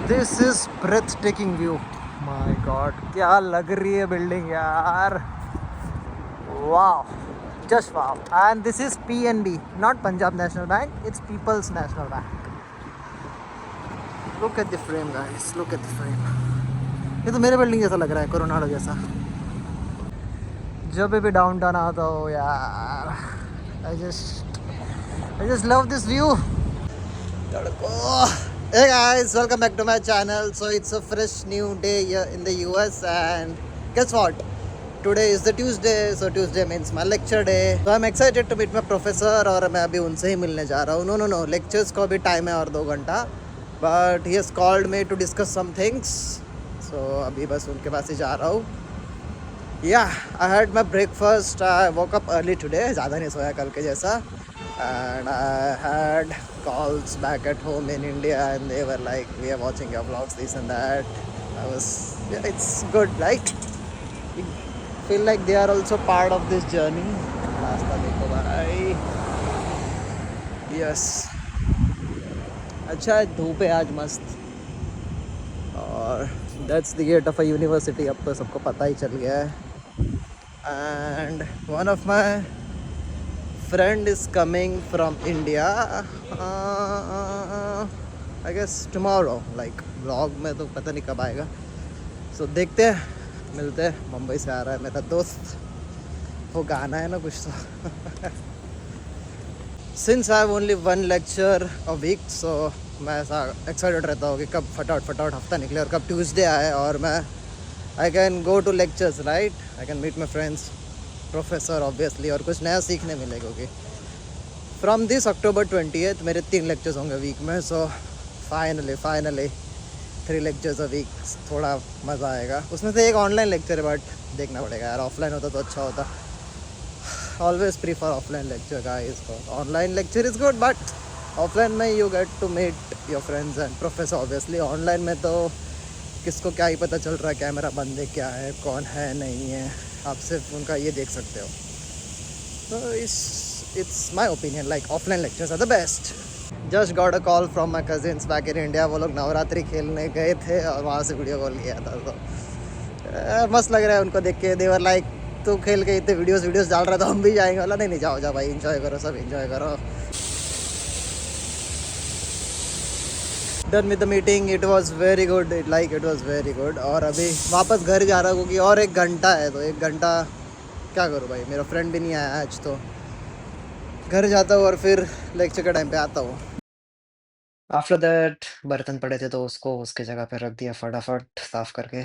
This is breathtaking view. My god, क्या लग रही है बिल्डिंग यार. वाह, just wow. And this is PNB, not Punjab National Bank, it's People's National Bank. Look at the frame guys, look at the frame. ये तो मेरे building जैसा लग रहा है, कोरोनाडो जैसा. जब भी डाउनटाउन आता हो यार, I just love this view. Hey guys, welcome back to my channel. So it's a fresh new day here in the US, and guess what? Today is the Tuesday, so Tuesday means my lecture day. So I'm excited to meet my professor, और मैं अभी उनसे ही मिलने जा रहा हूँ. No, lectures को अभी टाइम है और 2 घंटा. But he has called me to discuss some things. So अभी बस उनके पास ही जा रहा हूँ. Yeah, I had my breakfast. I woke up early today. ज़्यादा नहीं सोया कल के जैसा. And I had calls back at home in India, and they were like, we are watching your vlogs, this and that. Yeah, it's good, right? We feel like they are also part of this journey. रास्ता देखो भाई. Yes. अच्छा है, धूप है आज मस्त. और that's the gate of a university. अब तो सबको पता ही चल गया है. And one of my friend is coming from India. I guess tomorrow. Like vlog में तो पता नहीं कब आएगा. So देखते हैं, मिलते हैं. मुंबई से आ रहा है मेरा दोस्त. वो गाना है ना कुछ तो. Since I have only one lecture a week, so मैं ऐसा excited रहता हूँ कि कब फटाफट हफ्ता निकले और कब Tuesday आए और मैं I can go to lectures, right? I can meet my friends, professor obviously, और कुछ नया सीखने मिलेगा. क्योंकि फ्रॉम दिस अक्टूबर 20th मेरे 3 लेक्चर्स होंगे वीक में. So finally 3 lectures a week. थोड़ा मज़ा आएगा. उसमें से एक ऑनलाइन लेक्चर है, बट देखना पड़ेगा यार. ऑफलाइन होता तो अच्छा होता. Always prefer offline lecture guys. Online lecture is good, but offline में you get to meet your friends and professor obviously. Online में तो किसको क्या ही पता चल रहा है, कैमरा बंद है, क्या है, कौन है, नहीं है. आप सिर्फ उनका ये देख सकते हो. तो it's my opinion, like offline lectures are the best. Just got a call from my cousins back in India. वो लोग नवरात्रि खेलने गए थे और वहाँ से वीडियो कॉल किया था. तो मस्त लग रहा है उनको देख के. देवर लाइक, तू खेल के इतने वीडियोस डाल रहा था, हम भी जाएंगे. वाला नहीं जाओ भाई, इन्जॉय करो, सब इन्जॉय करो. Done with the meeting. It was very good. It was very good. और अभी वापस घर जा रहा हूँ क्योंकि और 1 घंटा है. तो 1 घंटा क्या करूँ भाई, मेरा फ्रेंड भी नहीं आया आज. तो घर जाता हूँ और फिर लेक्चर के टाइम पे आता हूँ. आफ्टर दैट बर्तन पड़े थे तो उसको उसके जगह पे रख दिया फटाफट साफ करके.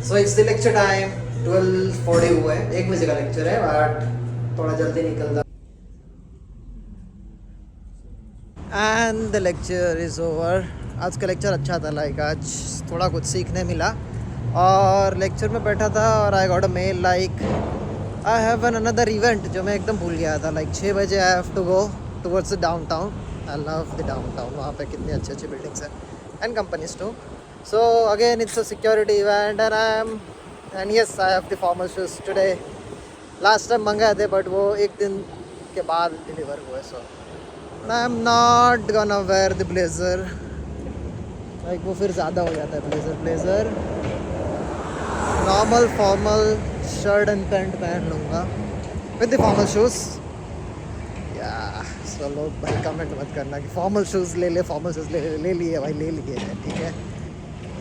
So it's the lecture time. 12:40 हुआ है. 1 बजे का लेक्चर है, बट थोड़ा जल्दी निकलता. And the lecture is over. आज का लेक्चर अच्छा था. लाइक आज थोड़ा कुछ सीखने मिला. और लेक्चर में बैठा था और I got a mail like I have an another event, जो मैं एकदम भूल गया था. लाइक 6 बजे I have to go towards the downtown. I love the downtown. वहाँ पे कितनी अच्छी बिल्डिंग्स हैं and companies too. So again it's a security event and yes I have the formal shoes today. Last time मंगाए थे but वो 1 दिन के बाद डिलीवर हुए. सो I am not gonna wear the blazer. Like वो फिर ज़्यादा हो जाता है. Blazer normal formal shirt and pant पहन लूँगा विद द फॉर्मल शूज़. या सो लोग भाई कमेंट मत करना कि फॉर्मल शूज़ ले फॉर्मल शूज़ ले लिए भाई, ले लिए हैं, ठीक है.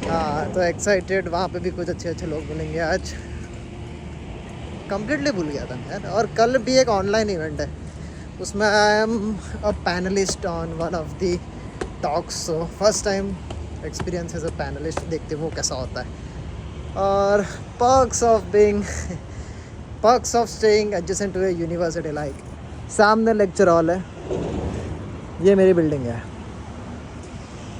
हाँ, तो एक्साइटेड. वहाँ पे भी कुछ अच्छे लोग मिलेंगे आज. कम्प्लीटली भूल गया था यार. और कल भी एक ऑनलाइन इवेंट है, उसमें I am a panelist on one of the talks. So first time experience as a panelist. देखते वो कैसा होता है. और perks of staying adjacent to a university. Like सामने लेक्चर हॉल है, ये मेरी बिल्डिंग है.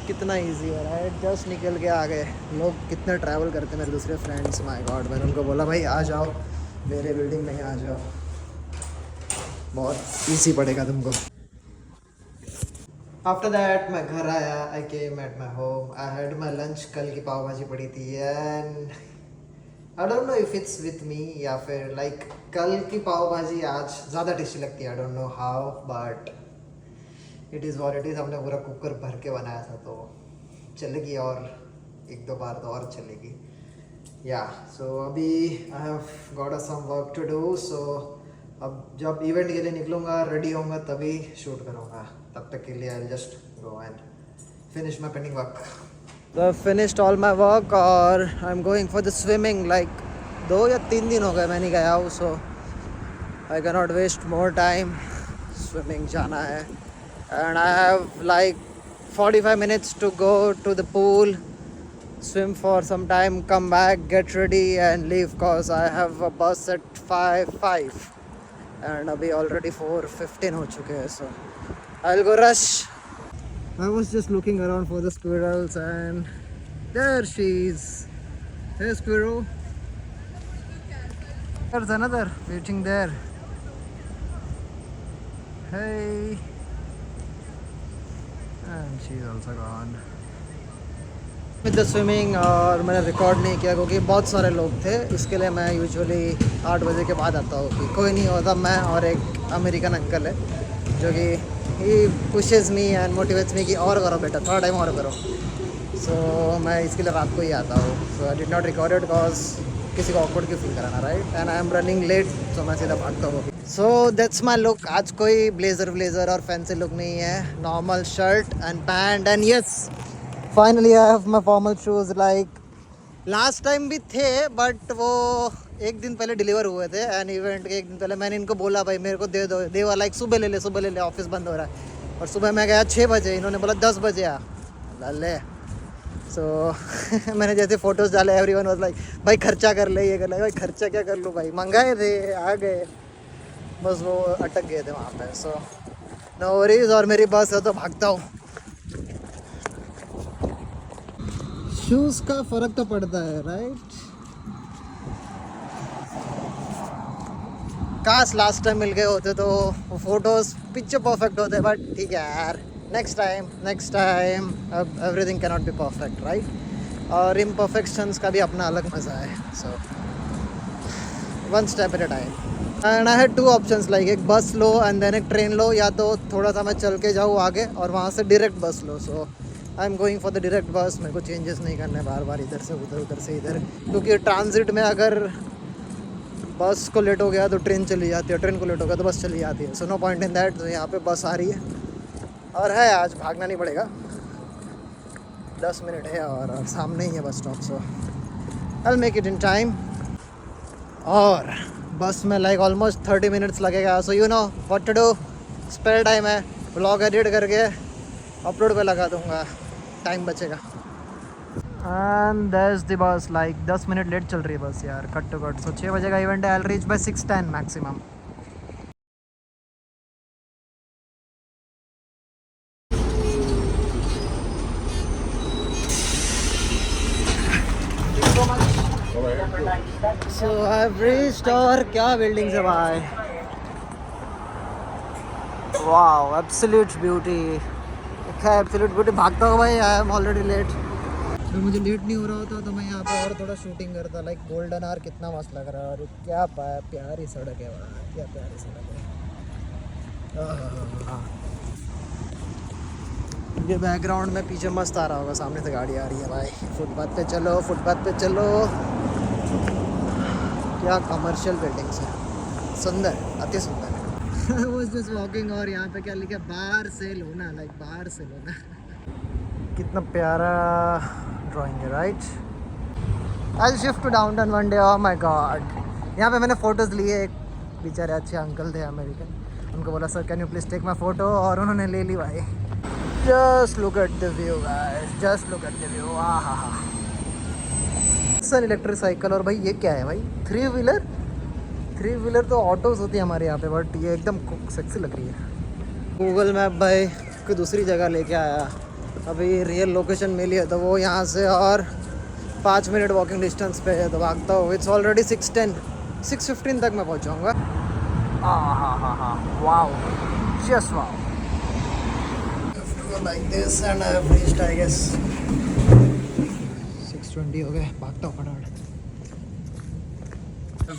कितना इजी हो रहा है. जस्ट निकल के आ गए. लोग कितने ट्रैवल करते हैं मेरे दूसरे फ्रेंड्स. माय गॉड, मैंने उनको बोला भाई आ जाओ मेरे बिल्डिंग में, आ जाओ, बहुत इजी पड़ेगा तुमको. आफ्टर दैट मैं घर आया. I came at my home. I had my lunch. कल की पाव भाजी पड़ी थी and I don't know if it's with me या फिर लाइक कल की पाव भाजी आज ज़्यादा टेस्टी लगती है. आई don't know how, but it is what it is. हमने पूरा कुकर भर के बनाया था तो चलेगी और एक दो बार तो और चलेगी या सो अभी I have got some work to do so अब जब इवेंट के लिए निकलूँगा रेडी होऊंगा तभी शूट करूँगा तब तक के लिए I just go and finish my pending work तो I finished all my work और I am going for the swimming like 2 या 3 दिन हो गए मैं नहीं गया हूँ so I can not waste more time swimming जाना है and I have like 45 minutes to go to the pool swim for some time, come back, get ready and leave cause I have a bus at 5:05 and abhi already 4:15 ho chuke hai so I'll go rush. I was just looking around for the squirrels and there she is. Hey squirrel. There's another waiting there. Hey. And she's also gone. With the swimming और मैंने record नहीं किया क्योंकि बहुत सारे लोग थे इसके लिए मैं यूजुअली 8 बजे के बाद आता हूँ कि कोई नहीं होता मैं और एक अमेरिकन अंकल है जो कि he pushes me and motivates me कि और करो बेटा थोड़ा टाइम और करो सो मैं इसके लिए रात को ही आता हूँ so I did not record it because किसी को ऑकवर्ड क्यों फील कराना right and I am running late so मैं सीधा भागता हूँ सो दैट्स माई लुक आज कोई ब्लेजर और फैंसी लुक नहीं है normal shirt and pant and yes finally I have my formal shoes like last time भी थे बट वो एक दिन पहले डिलीवर हुए थे एंड इवेंट के एक दिन पहले मैंने इनको बोला भाई मेरे को दे दो देवा लाइक सुबह ले ले ऑफिस बंद हो रहा है और सुबह मैं गया 6 बजे इन्होंने बोला 10 बजे आ ले सो मैंने जैसे फ़ोटोज़ डाले एवरीवन वाज लाइक भाई खर्चा कर ले ये कर ले भाई खर्चा क्या कर लूँ भाई मंगाए थे आ गए बस वो अटक गए थे वहाँ पे सो नो वरीज और मेरी बस है तो भागता हूँ शूज़ का फ़र्क तो पड़ता है राइट काश लास्ट टाइम मिल गए होते तो वो फ़ोटोज़ पिक्चर परफेक्ट होते बट ठीक है यार नेक्स्ट टाइम अब everything can not be perfect right और इम्परफेक्शंस का भी अपना अलग मज़ा है so one step at a time and I had 2 options like एक बस लो एंड देन एक ट्रेन लो या तो थोड़ा सा मैं चल के जाऊँ आगे और वहाँ से डायरेक्ट बस लो so I am going for the direct bus मेरे को चेंजेस नहीं करने बार इधर से उधर क्योंकि ट्रांजिट में अगर बस को लेट हो गया तो ट्रेन चली जाती है ट्रेन को लेट हो गया तो बस चली जाती है so no point in that तो यहाँ पे बस आ रही है और है आज भागना नहीं पड़ेगा 10 मिनट है और सामने ही है bus stop so I make it in time और बस में लाइक ऑलमोस्ट 30 मिनट्स लगेगा so you know what to do spare time है व्लॉग एडिट करके अपलोड पे लगा दूंगा टाइम बचेगा and that's the bus like 10 minute late चल रही है बस यार कट टू कट सो 6 बजे का इवेंट है I will reach by 6:10 maximum so I have reached और क्या बिल्डिंग्स है भाई वाओ एब्सोल्यूट ब्यूटी क्या एब्सोल्यूट ब्यूटी भागता हूँ भाई आई एम ऑलरेडी लेट अगर मुझे लेट नहीं हो रहा होता तो मैं यहाँ पे और थोड़ा शूटिंग करता लाइक गोल्डन आवर कितना मस्त लग रहा है और क्या प्यारी सड़क है वहाँ क्या प्यारी सड़क है ये बैकग्राउंड में पीछे मस्त आ रहा होगा सामने से गाड़ी आ रही है भाई फुटपाथ पे चलो क्या कमर्शियल बिल्डिंग्स है सुंदर अति सुंदर आई वाज जस्ट वॉकिंग और यहाँ पे क्या लिखा बाहर से लोना लाइक बाहर से लोना कितना प्यारा ड्राइंग है right I shift to downtown one day oh my god यहाँ पे मैंने फ़ोटोज़ लिए एक बेचारे अच्छे अंकल थे अमेरिकन उनको बोला sir can you please take my photo और उन्होंने ले ली भाई just look at the view guys just look at the view आहा हा सन इलेक्ट्रिक साइकिल और भाई ये क्या है भाई 3 व्हीलर तो ऑटोज़ होती है हमारे यहाँ पे बट ये एकदम सेक्सी लग रही है गूगल मैप भाई कोई दूसरी जगह लेके आया अभी रियल लोकेशन मिली है तो वो यहाँ से और 5 मिनट वॉकिंग डिस्टेंस पे है तो भागता हूँ इट्स ऑलरेडी 6:10 6:15 तक मैं पहुँच जाऊँगा हाँ wow just wow like this and I have reached I guess 6:20 हो गए भागता हूँ फटाफट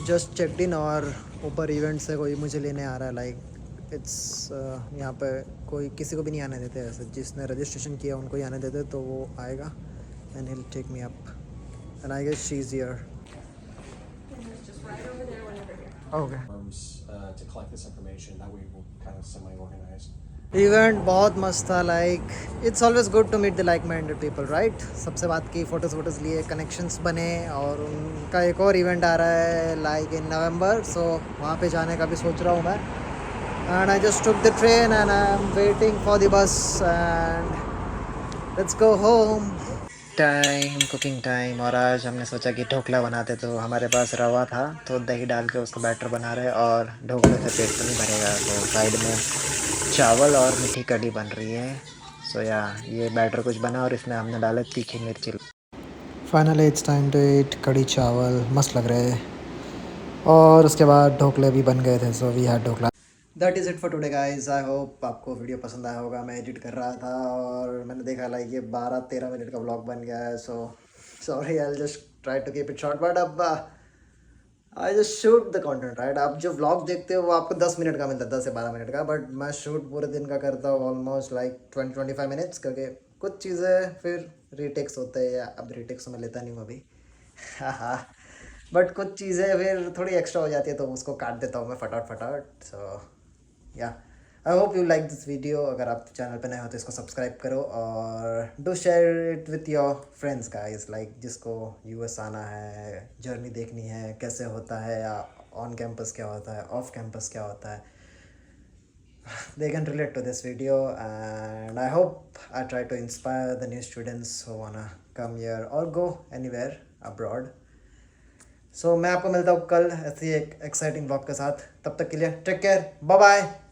जस्ट चेकड इन और ऊपर इवेंट से कोई मुझे लेने आ रहा है लाइक इट्स यहाँ पे कोई किसी को भी नहीं आने देते ऐसे, जिसने रजिस्ट्रेशन किया उनको ही आने देते, तो वो आएगा and he'll take me up and I guess she's here. Okay. To collect this information, that way we'll kind of semi-organize. Event बहुत मस्त था, like it's always good to meet the like minded people, right. सबसे बात की, photos लिए, connections बने, और उनका एक और इवेंट आ रहा है लाइक इन नवंबर, सो वहाँ पे जाने का भी सोच रहा हूँ मैं. And I just took the train and I am waiting for the bus and let's go home. Time, cooking time. और आज हमने सोचा कि ढोकला बनाते, तो हमारे पास रवा था तो दही डाल के उसका बैटर बना रहे, और ढोकले से पेट तो नहीं भरेगा, तो साइड में चावल और मीठी कढ़ी बन रही है. सो या ये बैटर कुछ बना और इसमें हमने डाला तीखी मिर्ची. Finally it's time to eat. कढ़ी चावल मस्त लग रहे हैं, और उसके बाद ढोकले भी बन गए थे, so we had dhokla. That is it for today guys. I hope आपको वीडियो पसंद आया होगा. मैं एडिट कर रहा था और मैंने देखा लाइक ये 12-13 मिनट का व्लॉग बन गया है, so sorry, I just try to keep it short, but अब I just shoot the content, right. आप जो व्लॉग देखते हो वो आपको 10 मिनट का मिलता है, 10 से 12 मिनट का, बट मैं शूट पूरे दिन का करता हूँ ऑलमोस्ट लाइक 20-25 मिनट्स, करके कुछ चीज़ें फिर रीटेक्स होते हैं, या अब रीटेक्स मैं लेता नहीं हूँ अभी. हाँ, बट कुछ चीज़ें फिर थोड़ी एक्स्ट्रा हो जाती है, तो उसको काट देता हूँ मैं फटाफट. सो या I hope you like this video. अगर आप चैनल पे नए हो तो इसको सब्सक्राइब करो, और do share it with your friends guys, like जिसको यूएस आना है, जर्नी देखनी है कैसे होता है, या ऑन कैंपस क्या होता है, ऑफ कैंपस क्या होता है, they can relate to this video. And I hope I try to inspire the new students who wanna come here or go anywhere abroad. So मैं आपको मिलता हूँ कल ऐसे ही एक एक्साइटिंग ब्लॉग के साथ. तब तक के लिए टेक केयर, बाय बाय.